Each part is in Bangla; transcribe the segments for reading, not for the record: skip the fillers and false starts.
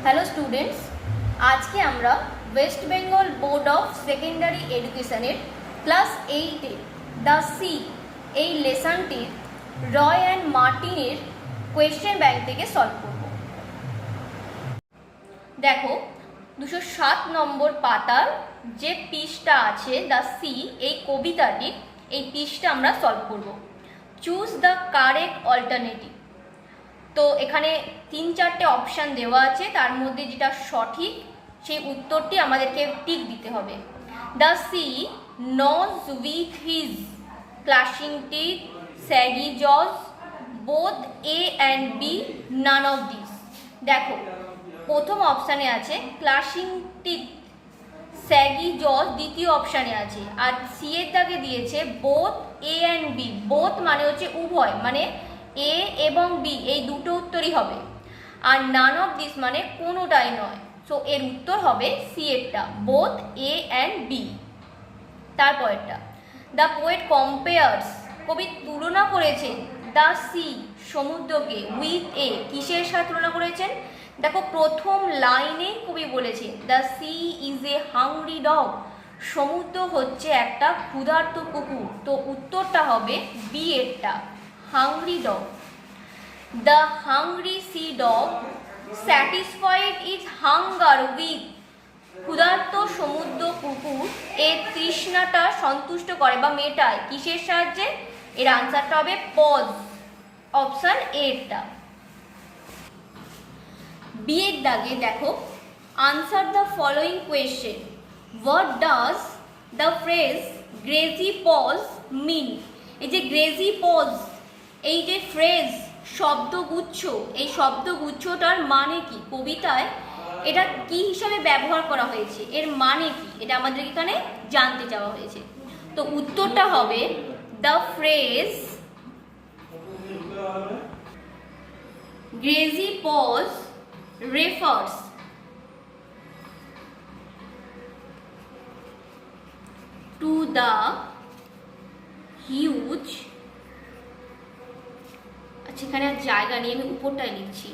হ্যালো স্টুডেন্টস, আজকে আমরা West Bengal board of secondary এডুকেশনের ক্লাস 8-এর দ্য সি এই লেসনটির রয় অ্যান্ড মার্টিনের কোয়েশ্চেন ব্যাংক থেকে সলভ করব। দেখো 207 নম্বর পাতার যে পৃষ্ঠা আছে দ্য সি এই কবিতাটির এই পৃষ্ঠা আমরা সলভ করব। Choose the correct alternative. তো এখানে 3-4টে অপশান দেওয়া আছে, তার মধ্যে যেটা সঠিক সেই উত্তরটি আমাদেরকে টিক দিতে হবে। The sea gnaws with his clashing teeth shaggy jaws both A and B none of this. দেখো প্রথম অপশানে আছে ক্লাশিং টিথ স্যাগি জজ, দ্বিতীয় অপশানে আছে, আর সি এর দাগে দিয়েছে both A and B. Both মানে হচ্ছে উভয়, মানে এ এবং বি এই দুটো উত্তরই হবে, আর নান অফ দিস মানে কোনোটাই নয়। সো এর উত্তর হবে সি এরটা, বোথ এ অ্যান্ড বি। তারপরেরটা দ্য পোয়েট কম্পেয়ার্স, কবি তুলনা করেছেন দ্য সি সমুদ্রকে উইথ এ, কিসের সাথে তুলনা করেছেন? দেখো প্রথম লাইনে কবি বলেছেন the sea is a hungry dog, সমুদ্র হচ্ছে একটা ক্ষুধার্ত কুকুর। তো উত্তরটা হবে বি এরটা, hungry dog. The hungry sea dog satisfied his hunger with, ক্ষুধার্ত সমুদ্র কুকুর এর তৃষ্ণাটা সন্তুষ্ট করে বা মেটায় কিসের সাহায্যে? এর আনসারটা হবে পজ, অপশান এরটা। বি এর দাগে দেখো answer the following question. What does the phrase greasy paws mean? এই যে গ্রেজি পজ, এই যে ফ্রেজ শব্দগুচ্ছ, এই শব্দগুচ্ছটার মানে কি? কবিতায় এটা কি হিসাবে ব্যবহার করা হয়েছে, এর মানে কি, এটা আমাদের এখানে জানতে চাওয়া হয়েছে। তো উত্তরটা হবে the phrase greasy paws refers to the huge, আচ্ছা এখানে আর জায়গা নিয়ে আমি উপরটাই লিখছি,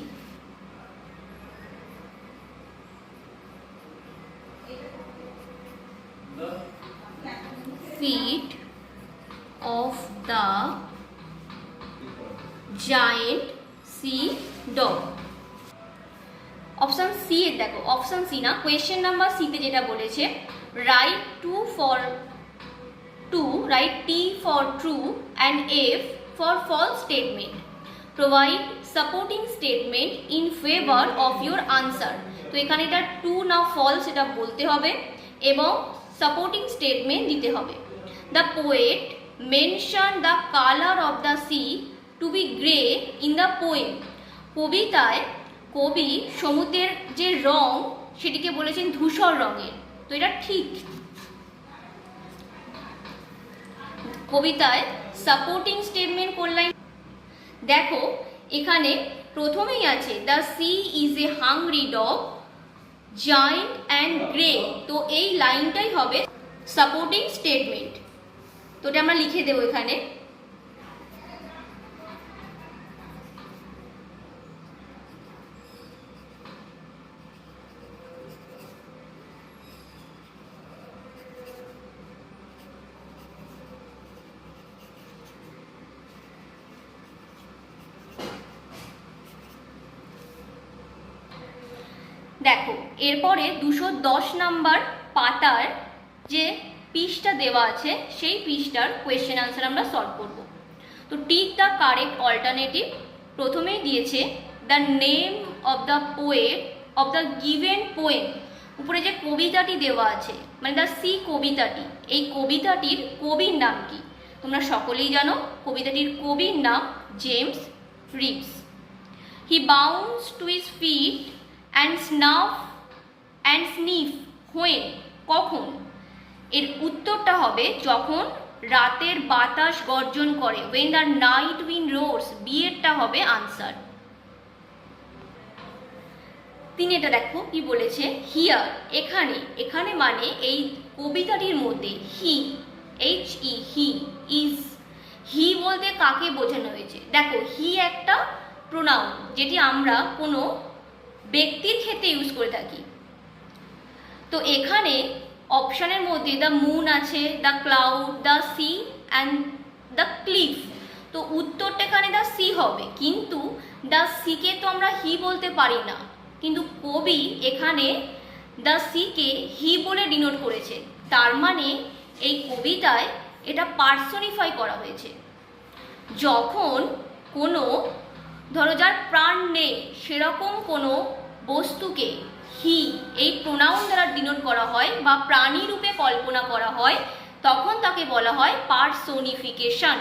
feet of the giant sea dog। Option C এর দেখো, অপশান সি না, কোয়েশ্চেন নাম্বার সিতে যেটা বলেছে write write T for true and F for false statement, provide supporting statement in favour of your answer. তো এখানে এটা ট্রু না ফলস এটা বলতে হবে এবং সাপোর্টিং স্টেটমেন্ট দিতে হবে। The poet mention the colour of the sea to be grey in the poem, কবিতায় কবি সমুদ্রের যে রং সেটিকে বলেছেন ধূসর রঙের। তো এটা ঠিক, কবিতায় সাপোর্টিং স্টেটমেন্ট করলাম। দেখো এখানে প্রথমেই আছে the sea is a hungry dog giant and grey, তো এই লাইনটাই হবে সাপোর্টিং স্টেটমেন্ট। তো এটা আমরা লিখে দেবো এখানে। দেখো এরপরে 210 নাম্বার পাতার যে পৃষ্ঠা দেওয়া আছে সেই পৃষ্ঠার কোয়েশ্চেন আনসার আমরা সলভ করব। তো টিক দ্য কারেক্ট অল্টারনেটিভ। প্রথমেই দিয়েছে the name of the poet of the given poem, উপরে যে কবিতাটি দেওয়া আছে মানে দ্য সি কবিতাটি, এই কবিতাটির কবির নাম কি? তোমরা সকলেই জানো কবিতাটির কবির নাম James Reeves. He bounce to his fit and sniff when, কখন? এর উত্তরটা হবে যখন রাতের বাতাস গর্জন করে, when the night wind roars, B এরটা হবে আনসার। তিনি এটা দেখো কি বলেছে হিয়ার, এখানে মানে এই কবিতাটির মধ্যে হি, HE হি ইজ, হি বলতে কাকে বোঝানো হয়েছে? দেখো হি একটা প্রোনাউন যেটি আমরা কোনো ব্যক্তির ক্ষেত্রে ইউজ করে থাকি। তো এখানে অপশানের মধ্যে দ্য মুন আছে, the cloud, the sea and the cliff. তো উত্তরটা এখানে দ্য সি হবে, কিন্তু দ্য সিকে তো আমরা হি বলতে পারি না, কিন্তু কবি এখানে দ্য সিকে হি বলে ডিনোট করেছে। তার মানে এই কবিতায় এটা পার্সনিফাই করা হয়েছে। যখন কোনো ধরো যার প্রাণ নেই সেরকম কোনো বস্তুকে হি এই প্রোনাউন দ্বারা ডিনোট করা হয় বা প্রাণী রূপে কল্পনা করা হয়, তখন তাকে বলা হয় পার্সোনিফিকেশন।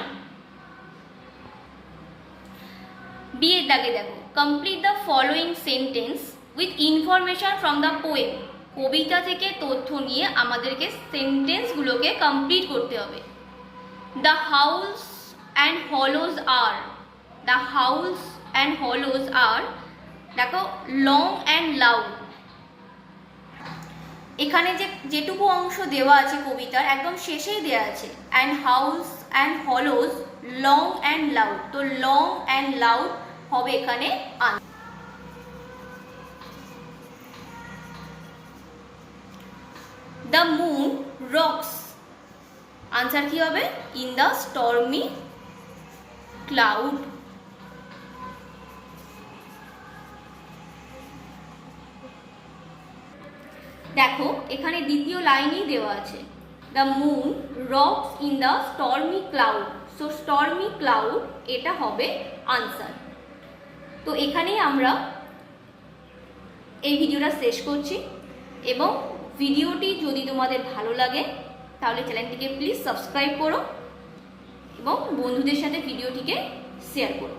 বিয়ের দাগে দেখো, complete the following sentence with information from the poem. কবিতা থেকে তথ্য নিয়ে আমাদেরকে সেন্টেন্সগুলোকে কমপ্লিট করতে হবে। The house and hollows are, the house and hollows are, দেখো লং অ্যান্ড লাউড। এখানে যেটুকু অংশ দেওয়া আছে কবিতার একদম শেষেই দেওয়া আছে and house and hollows long and loud. তো লং অ্যান্ড লাউড হবে এখানে answer. The moon rocks, answer কি হবে? In the stormy cloud. দেখো এখানে দ্বিতীয় লাইনই দেওয়া আছে, the moon rocks in the stormy cloud. So stormy cloud এটা হবে আনসার। তো এখানেই আমরা এই ভিডিওটা শেষ করছি, এবং ভিডিওটি যদি তোমাদের ভালো লাগে তাহলে চ্যানেলটিকে প্লিজ সাবস্ক্রাইব করো এবং বন্ধুদের সাথে ভিডিওটিকে শেয়ার করো।